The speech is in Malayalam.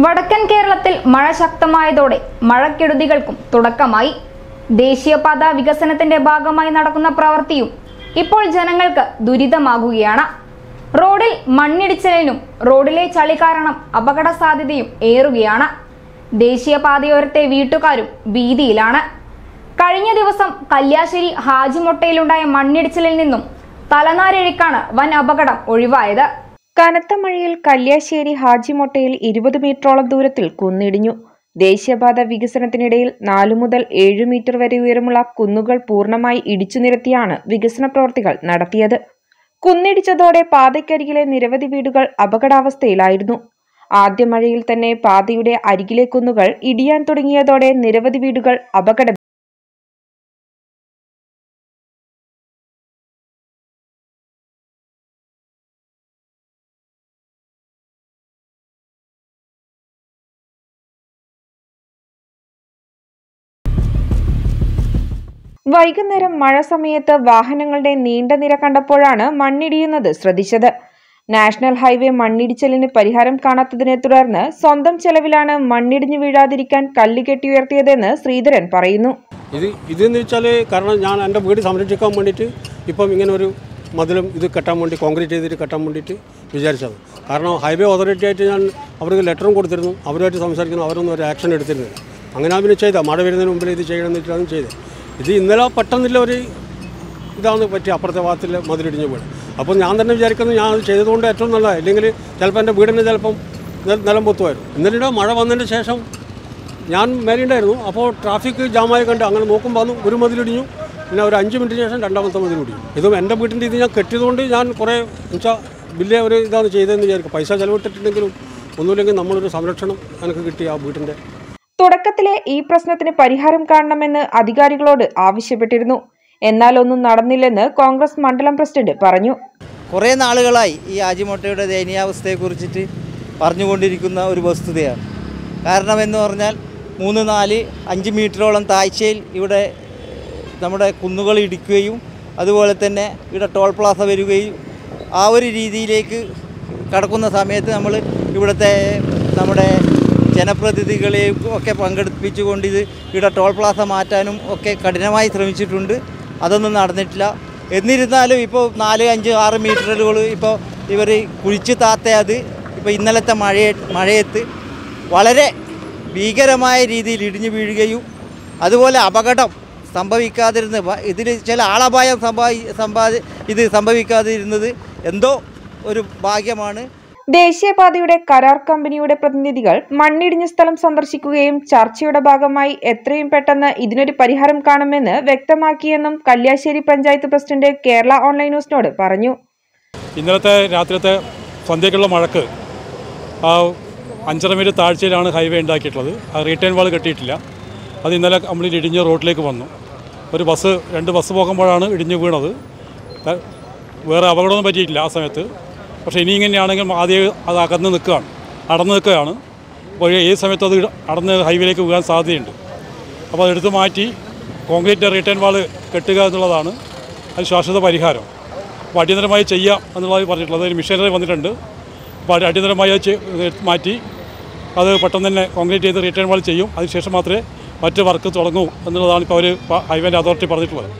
വടക്കൻ കേരളത്തിൽ മഴ ശക്തമായതോടെ മഴക്കെടുതികൾക്കും തുടക്കമായി. ദേശീയപാത വികസനത്തിന്റെ ഭാഗമായി നടക്കുന്ന പ്രവൃത്തിയും ഇപ്പോൾ ജനങ്ങൾക്ക് ദുരിതമാകുകയാണ്. റോഡിൽ മണ്ണിടിച്ചിലിനും റോഡിലെ ചളി കാരണം അപകട സാധ്യതയും ഏറുകയാണ്. ദേശീയപാതയോരത്തെ വീട്ടുകാരും ഭീതിയിലാണ്. കഴിഞ്ഞ ദിവസം കല്യാശ്ശേരി ഹാജിമൊട്ടയിലുണ്ടായ മണ്ണിടിച്ചിലിൽ നിന്നും തലനാരിഴക്കാണ് വൻ അപകടം ഒഴിവായത്. കനത്ത മഴയിൽ കല്യാശ്ശേരി ഹാജിമൊട്ടയിൽ 20 മീറ്ററോളം ദൂരത്തിൽ കുന്നിടിഞ്ഞു. ദേശീയപാത വികസനത്തിനിടയിൽ 4 മുതൽ 7 മീറ്റർ വരെ ഉയരമുള്ള കുന്നുകൾ പൂർണ്ണമായി ഇടിച്ചു നിരത്തിയാണ് വികസന പ്രവൃത്തികൾ നടത്തിയത്. കുന്നിടിച്ചതോടെ പാതയ്ക്കരികിലെ നിരവധി വീടുകൾ അപകടാവസ്ഥയിലായിരുന്നു. ആദ്യ മഴയിൽ തന്നെ പാതയുടെ അരികിലെ കുന്നുകൾ ഇടിയാൻ തുടങ്ങിയതോടെ നിരവധി വീടുകൾ അപകട വൈകുന്നേരം മഴ സമയത്ത് വാഹനങ്ങളുടെ നീണ്ട നിര കണ്ടപ്പോഴാണ് മണ്ണിടിയുന്നത് ശ്രദ്ധിച്ചത്. നാഷണൽ ഹൈവേ മണ്ണിടിച്ചിലിന് പരിഹാരം കാണാത്തതിനെ തുടർന്ന് സ്വന്തം ചെലവിലാണ് മണ്ണിടിഞ്ഞു വീഴാതിരിക്കാൻ കല്ല് കെട്ടിയുയർത്തിയതെന്ന് ശ്രീധരൻ പറയുന്നു. ഇതെന്ന് വെച്ചാൽ കാരണം ഞാൻ എൻ്റെ വീട് സംരക്ഷിക്കാൻ വേണ്ടിയിട്ട് ഇപ്പം ഇങ്ങനെ ഒരു മതിലും ഇത് കെട്ടാൻ വേണ്ടി കോൺക്രീറ്റ് ചെയ്തിട്ട് കെട്ടാൻ വേണ്ടിയിട്ട് വിചാരിച്ചത്. കാരണം ഹൈവേ അതോറിറ്റി ആയിട്ട് ഞാൻ അവർക്ക് ലെറ്ററും കൊടുത്തിരുന്നു, അവരുമായിട്ട് സംസാരിക്കുന്നു, അവരൊന്നും ഒരു ആക്ഷൻ എടുത്തിരുന്നില്ല. അങ്ങനെ പിന്നെ ചെയ്താൽ മഴ വരുന്നതിന് മുമ്പിൽ ഇത് ചെയ്യണമെന്ന് വെച്ചിട്ടാണ് ചെയ്തത്. ഇത് ഇന്നലെ പെട്ടെന്നില്ല ഒരു ഇതാണ് പറ്റി അപ്പുറത്തെ ഭാഗത്തിൽ മതിലിടിഞ്ഞ് വീണ്. അപ്പോൾ ഞാൻ തന്നെ വിചാരിക്കുന്നത് ഞാൻ അത് ചെയ്തതുകൊണ്ട് ഏറ്റവും നല്ലതാണ്. ഇല്ലെങ്കിൽ ചിലപ്പോൾ എൻ്റെ വീടിന് ചിലപ്പം നിലം പൊത്തുമായിരുന്നു. ഇന്നലെ മഴ വന്നതിന് ശേഷം ഞാൻ മേലുണ്ടായിരുന്നു. അപ്പോൾ ട്രാഫിക് ജാമായി കണ്ട് അങ്ങനെ നോക്കുമ്പോൾ ഒരു മതിലിടിഞ്ഞു. പിന്നെ ഒരു 5 മിനിറ്റിന് ശേഷം രണ്ടാമത്തെ മതിലിടിഞ്ഞു. ഇതും എൻ്റെ വീട്ടിൻ്റെ ഇത് ഞാൻ കെട്ടിയതുകൊണ്ട് ഞാൻ കുറേ വെച്ചാൽ വലിയ ഒരു ഇതാണ് ചെയ്തതെന്ന് വിചാരിക്കും. പൈസ ചിലവിട്ടിട്ടുണ്ടെങ്കിലും ഒന്നുമില്ലെങ്കിൽ നമ്മളൊരു സംരക്ഷണം എനിക്ക് കിട്ടി ആ വീട്ടിൻ്റെ. തുടക്കത്തിലെ ഈ പ്രശ്നത്തിന് പരിഹാരം കാണണമെന്ന് അധികാരികളോട് ആവശ്യപ്പെട്ടിരുന്നു. എന്നാൽ ഒന്നും നടന്നില്ലെന്ന് കോൺഗ്രസ് മണ്ഡലം പ്രസിഡന്റ് പറഞ്ഞു. കുറേ നാളുകളായി ഈ ഹാജിമൊട്ടയുടെ ദയനീയാവസ്ഥയെക്കുറിച്ചിട്ട് പറഞ്ഞുകൊണ്ടിരിക്കുന്ന ഒരു വസ്തുതയാണ്. കാരണം എന്ന് പറഞ്ഞാൽ 3, 4, 5 മീറ്ററോളം താഴ്ചയിൽ ഇവിടെ നമ്മുടെ കുന്നുകൾ ഇടിക്കുകയും അതുപോലെ തന്നെ ഇവിടെ ടോൾ പ്ലാസ വരികയും ആ ഒരു രീതിയിലേക്ക് കടക്കുന്ന സമയത്ത് നമ്മൾ ഇവിടുത്തെ നമ്മുടെ ജനപ്രതിനിധികളെയും ഒക്കെ പങ്കെടുപ്പിച്ചുകൊണ്ട് ഇവിടെ ടോൾ പ്ലാസ മാറ്റാനും ഒക്കെ കഠിനമായി ശ്രമിച്ചിട്ടുണ്ട്. അതൊന്നും നടന്നിട്ടില്ല. എന്നിരുന്നാലും ഇപ്പോൾ 4, 5, 6 മീറ്ററുകൾ ഇപ്പോൾ ഇവർ കുഴിച്ച് താത്തയത് ഇപ്പോൾ ഇന്നലത്തെ മഴയത്ത് വളരെ ഭീകരമായ രീതിയിൽ ഇടിഞ്ഞു വീഴുകയും അതുപോലെ അപകടം സംഭവിക്കാതിരുന്ന ഇതിൽ ചില ആളപായം സംഭവിക്കാതിരുന്നത് എന്തോ ഒരു ഭാഗ്യമാണ്. ദേശീയപാതയുടെ കരാർ കമ്പനിയുടെ പ്രതിനിധികൾ മണ്ണിടിഞ്ഞ സ്ഥലം സന്ദർശിക്കുകയും ചർച്ചയുടെ ഭാഗമായി എത്രയും പെട്ടെന്ന് ഇതിനൊരു പരിഹാരം കാണുമെന്ന് വ്യക്തമാക്കിയെന്നും കല്യാശ്ശേരി പഞ്ചായത്ത് പ്രസിഡന്റ് കേരള ഓൺലൈൻ ന്യൂസിനോട് പറഞ്ഞു. ഇന്നലത്തെ രാത്രിയത്തെ സന്ധ്യയ്ക്കുള്ള മഴക്ക് 5.5 മീറ്റർ താഴ്ചയിലാണ് ഹൈവേ ഉണ്ടാക്കിയിട്ടുള്ളത്. ആ റീറ്റേൺ വാൾ കെട്ടിയിട്ടില്ല. അത് ഇന്നലെ കംപ്ലീറ്റ് ഇടിഞ്ഞ് റോഡിലേക്ക് വന്നു. ഒരു 2 ബസ് പോകുമ്പോഴാണ് ഇടിഞ്ഞു വീണത്. വേറെ അപകടമൊന്നും പറ്റിയിട്ടില്ല ആ സമയത്ത്. പക്ഷേ ഇനി ഇങ്ങനെയാണെങ്കിൽ ആദ്യം അത് അടന്നു നിൽക്കുകയാണ്. അപ്പോൾ ഏത് സമയത്തും അത് അടന്ന് ഹൈവേയിലേക്ക് വീഴാൻ സാധ്യതയുണ്ട്. അപ്പോൾ അതെടുത്ത് മാറ്റി കോൺക്രീറ്റ് റിട്ടേൺ വാൾ കെട്ടുക എന്നുള്ളതാണ് അത് ശാശ്വത പരിഹാരം. അപ്പോൾ അടിയന്തരമായി ചെയ്യാം എന്നുള്ളത് പറഞ്ഞിട്ടുള്ളത്. ഒരു മിഷനറി വന്നിട്ടുണ്ട്. അപ്പോൾ അടിയന്തരമായി മാറ്റി അത് പെട്ടെന്ന് തന്നെ കോൺക്രീറ്റ് ചെയ്ത് റിട്ടേൺ വാൾ ചെയ്യും. അതിനുശേഷം മാത്രമേ മറ്റ് വർക്ക് തുടങ്ങൂ എന്നുള്ളതാണ് ഇപ്പോൾ അവർ ഹൈവേൻ്റെ അതോറിറ്റി പറഞ്ഞിട്ടുള്ളത്.